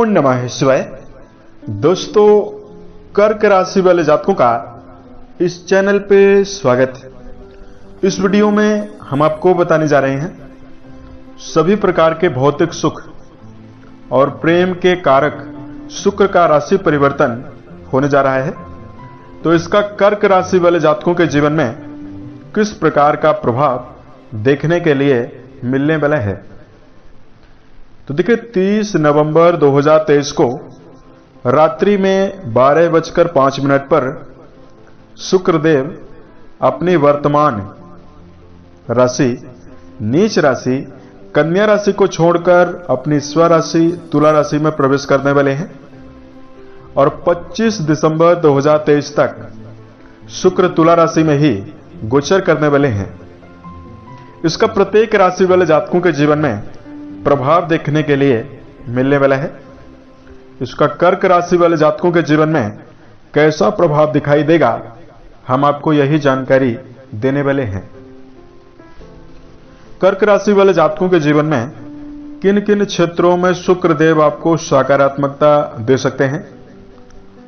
नमः शिवाय। दोस्तों, कर्क राशि वाले जातकों का इस चैनल पे स्वागत है। इस वीडियो में हम आपको बताने जा रहे हैं सभी प्रकार के भौतिक सुख और प्रेम के कारक शुक्र का राशि परिवर्तन होने जा रहा है। तो इसका कर्क राशि वाले जातकों के जीवन में किस प्रकार का प्रभाव देखने के लिए मिलने वाला है। तो देखिए, 30 नवंबर 2023 को रात्रि में 12:05 पर शुक्रदेव अपनी वर्तमान राशि नीच राशि कन्या राशि को छोड़कर अपनी स्वराशि तुला राशि में प्रवेश करने वाले हैं और 25 दिसंबर 2023 तक शुक्र तुला राशि में ही गोचर करने वाले हैं। इसका प्रत्येक राशि वाले जातकों के जीवन में प्रभाव देखने के लिए मिलने वाला है। इसका कर्क राशि वाले जातकों के जीवन में कैसा प्रभाव दिखाई देगा, हम आपको यही जानकारी देने वाले हैं। कर्क राशि वाले जातकों के जीवन में किन किन क्षेत्रों में शुक्रदेव आपको सकारात्मकता दे सकते हैं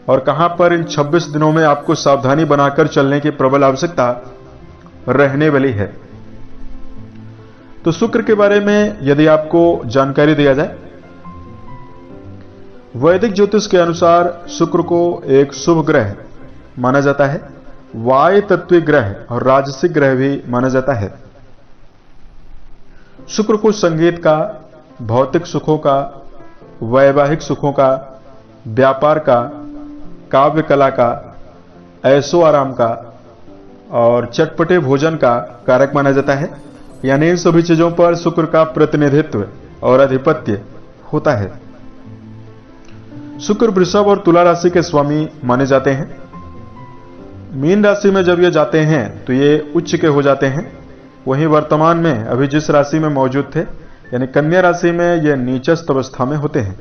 और कहां पर इन 26 दिनों में आपको सावधानी बनाकर चलने की प्रबल आवश्यकता रहने वाली है। तो शुक्र के बारे में यदि आपको जानकारी दिया जाए, वैदिक ज्योतिष के अनुसार शुक्र को एक शुभ ग्रह माना जाता है, वायु तत्वीय ग्रह और राजसिक ग्रह भी माना जाता है। शुक्र को संगीत का, भौतिक सुखों का, वैवाहिक सुखों का, व्यापार का, काव्य कला का, ऐशो आराम का और चटपटे भोजन का कारक माना जाता है। यानी इन सभी चीजों पर शुक्र का प्रतिनिधित्व और आधिपत्य होता है। शुक्र वृषभ और तुला राशि के स्वामी माने जाते हैं। मीन राशि में जब ये जाते हैं तो ये उच्च के हो जाते हैं। वहीं वर्तमान में अभी जिस राशि में मौजूद थे यानी कन्या राशि में ये नीचस्थ अवस्था में होते हैं।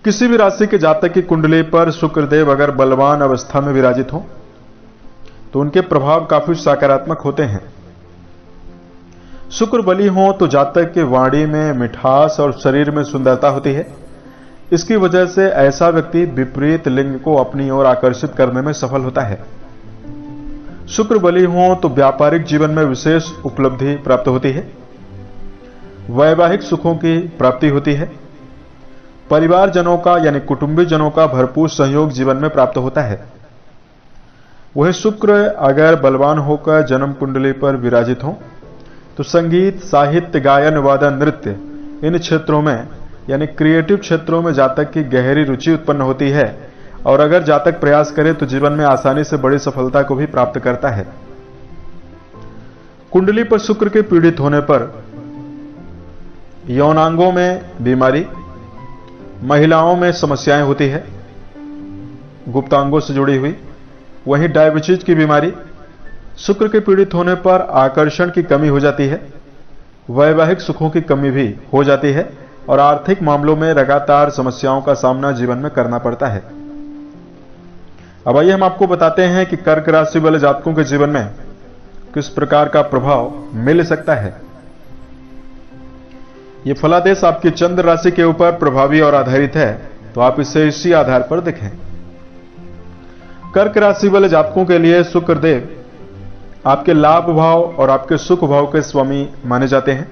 किसी भी राशि के जातक की कुंडली पर शुक्रदेव अगर बलवान अवस्था में विराजित हो तो उनके प्रभाव काफी सकारात्मक होते हैं। शुक्र बली हो तो जातक के वाणी में मिठास और शरीर में सुंदरता होती है। इसकी वजह से ऐसा व्यक्ति विपरीत लिंग को अपनी ओर आकर्षित करने में सफल होता है। शुक्र बली हो तो व्यापारिक जीवन में विशेष उपलब्धि प्राप्त होती है। वैवाहिक सुखों की प्राप्ति होती है। परिवारजनों का यानी कुटुंबी जनों का भरपूर सहयोग जीवन में प्राप्त होता है। वह शुक्र अगर बलवान होकर जन्म कुंडली पर विराजित हो तो संगीत, साहित्य, गायन, वादन, नृत्य इन क्षेत्रों में यानी क्रिएटिव क्षेत्रों में जातक की गहरी रुचि उत्पन्न होती है और अगर जातक प्रयास करे तो जीवन में आसानी से बड़ी सफलता को भी प्राप्त करता है। कुंडली पर शुक्र के पीड़ित होने पर यौनांगों में बीमारी, महिलाओं में समस्याएं होती है गुप्तांगों से जुड़ी हुई। वहीं डायबिटीज की बीमारी, शुक्र के पीड़ित होने पर आकर्षण की कमी हो जाती है। वैवाहिक सुखों की कमी भी हो जाती है और आर्थिक मामलों में लगातार समस्याओं का सामना जीवन में करना पड़ता है। अब आइए हम आपको बताते हैं कि कर्क राशि वाले जातकों के जीवन में किस प्रकार का प्रभाव मिल सकता है। यह फलादेश आपकी चंद्र राशि के ऊपर प्रभावी और आधारित है, तो आप इसे इसी आधार पर देखें। कर्क राशि वाले जातकों के लिए शुक्रदेव आपके लाभ भाव और आपके सुख भाव के स्वामी माने जाते हैं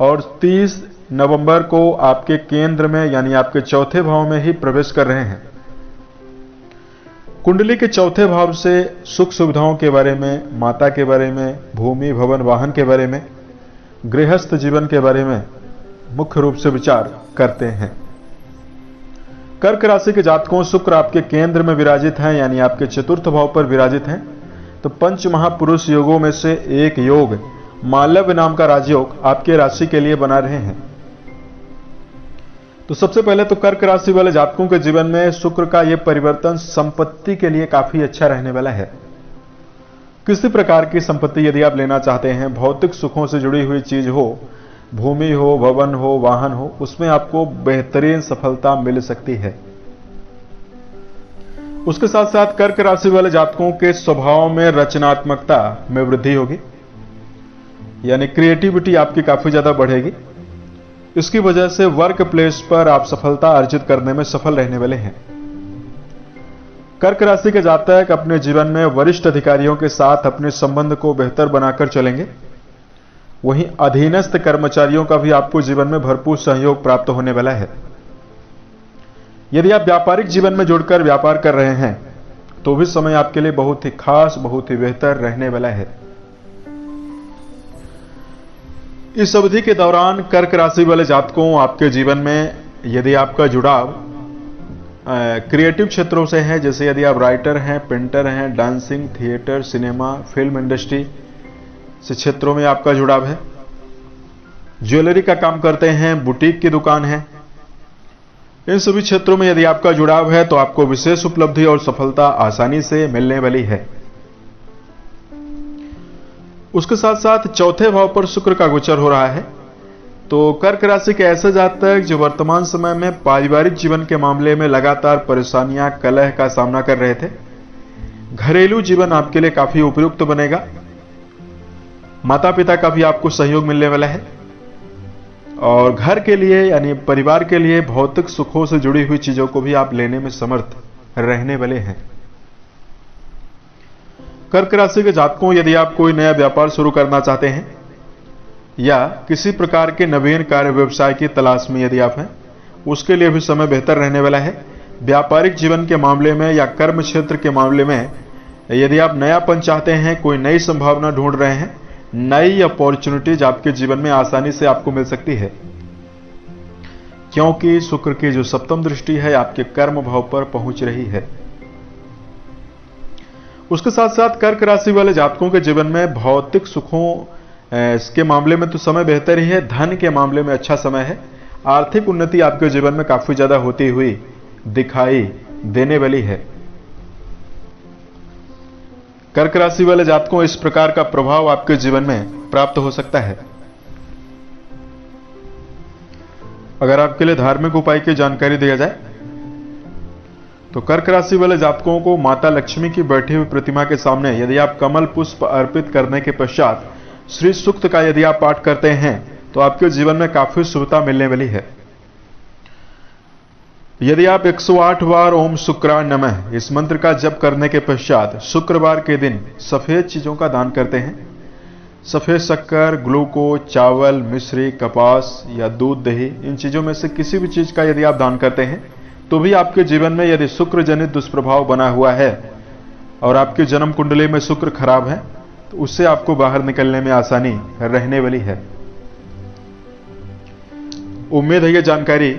और 30 नवंबर को आपके केंद्र में यानी आपके चौथे भाव में ही प्रवेश कर रहे हैं। कुंडली के चौथे भाव से सुख सुविधाओं के बारे में, माता के बारे में, भूमि, भवन, वाहन के बारे में, गृहस्थ जीवन के बारे में मुख्य रूप से विचार करते हैं। कर्क राशि के जातकों, शुक्र आपके केंद्र में विराजित हैं यानी आपके चतुर्थ भाव पर विराजित हैं तो पंच महापुरुष योगों में से एक योग मालव्य नाम का राजयोग आपके राशि के लिए बना रहे हैं। तो सबसे पहले तो कर्क राशि वाले जातकों के जीवन में शुक्र का यह परिवर्तन संपत्ति के लिए काफी अच्छा रहने वाला है। किसी प्रकार की संपत्ति यदि आप लेना चाहते हैं, भौतिक सुखों से जुड़ी हुई चीज हो, भूमि हो, भवन हो, वाहन हो, उसमें आपको बेहतरीन सफलता मिल सकती है। उसके साथ साथ कर्क राशि वाले जातकों के स्वभाव में रचनात्मकता में वृद्धि होगी। यानी क्रिएटिविटी आपकी काफी ज्यादा बढ़ेगी। इसकी वजह से वर्क प्लेस पर आप सफलता अर्जित करने में सफल रहने वाले हैं। कर्क राशि के जातक अपने जीवन में वरिष्ठ अधिकारियों के साथ अपने संबंध को बेहतर बनाकर चलेंगे। वहीं अधीनस्थ कर्मचारियों का भी आपको जीवन में भरपूर सहयोग प्राप्त होने वाला है। यदि आप व्यापारिक जीवन में जुड़कर व्यापार कर रहे हैं तो भी समय आपके लिए बहुत ही खास, बहुत ही बेहतर रहने वाला है। इस अवधि के दौरान कर्क राशि वाले जातकों, आपके जीवन में यदि आपका जुड़ाव क्रिएटिव क्षेत्रों से है, जैसे यदि आप राइटर हैं, पेंटर हैं, dancing, theatre, cinema, film industry से क्षेत्रों में आपका जुड़ाव है, ज्वेलरी का काम करते हैं, बुटीक की दुकान है, इन सभी क्षेत्रों में यदि आपका जुड़ाव है तो आपको विशेष उपलब्धि और सफलता आसानी से मिलने वाली है। उसके साथ साथ चौथे भाव पर शुक्र का गोचर हो रहा है, तो कर्क राशि के ऐसे जातक जो वर्तमान समय में पारिवारिक जीवन के मामले में लगातार परेशानियां, कलह का सामना कर रहे थे, घरेलू जीवन आपके लिए काफी उपयुक्त बनेगा। माता पिता का भी आपको सहयोग मिलने वाला है और घर के लिए यानी परिवार के लिए भौतिक सुखों से जुड़ी हुई चीजों को भी आप लेने में समर्थ रहने वाले हैं। कर्क राशि के जातकों, यदि आप कोई नया व्यापार शुरू करना चाहते हैं या किसी प्रकार के नवीन कार्य व्यवसाय की तलाश में यदि आप हैं, उसके लिए भी समय बेहतर रहने वाला है। व्यापारिक जीवन के मामले में या कर्म क्षेत्र के मामले में यदि आप नयापन चाहते हैं, कोई नई संभावना ढूंढ रहे हैं, नई अपॉर्चुनिटीज आपके जीवन में आसानी से आपको मिल सकती है, क्योंकि शुक्र की जो सप्तम दृष्टि है आपके कर्म भाव पर पहुंच रही है। उसके साथ साथ कर्क राशि वाले जातकों के जीवन में भौतिक सुखों इसके मामले में तो समय बेहतर ही है, धन के मामले में अच्छा समय है, आर्थिक उन्नति आपके जीवन में काफी ज्यादा होती हुई दिखाई देने वाली है। कर्क राशि वाले जातकों, इस प्रकार का प्रभाव आपके जीवन में प्राप्त हो सकता है। अगर आपके लिए धार्मिक उपाय की जानकारी दिया जाए तो कर्क राशि वाले जातकों को माता लक्ष्मी की बैठी हुई प्रतिमा के सामने यदि आप कमल पुष्प अर्पित करने के पश्चात श्री सूक्त का यदि आप पाठ करते हैं तो आपके जीवन में काफी शुभता मिलने वाली है। यदि आप 108 बार ओम शुक्राय नमः इस मंत्र का जप करने के पश्चात शुक्रवार के दिन सफेद चीजों का दान करते हैं, सफेद शक्कर, ग्लूकोज, चावल, मिश्री, कपास या दूध, दही, इन चीजों में से किसी भी चीज का यदि आप दान करते हैं तो भी आपके जीवन में यदि शुक्र जनित दुष्प्रभाव बना हुआ है और आपकी जन्म कुंडली में शुक्र खराब है तो उससे आपको बाहर निकलने में आसानी रहने वाली है। उम्मीद है यह जानकारी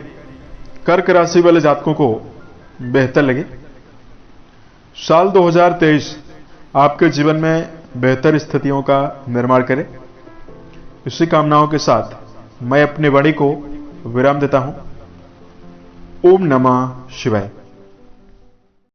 कर्क राशि वाले जातकों को बेहतर लगे। साल 2023 आपके जीवन में बेहतर स्थितियों का निर्माण करे। इसी कामनाओं के साथ मैं अपनी वाणी को विराम देता हूं। ओम नमः शिवाय।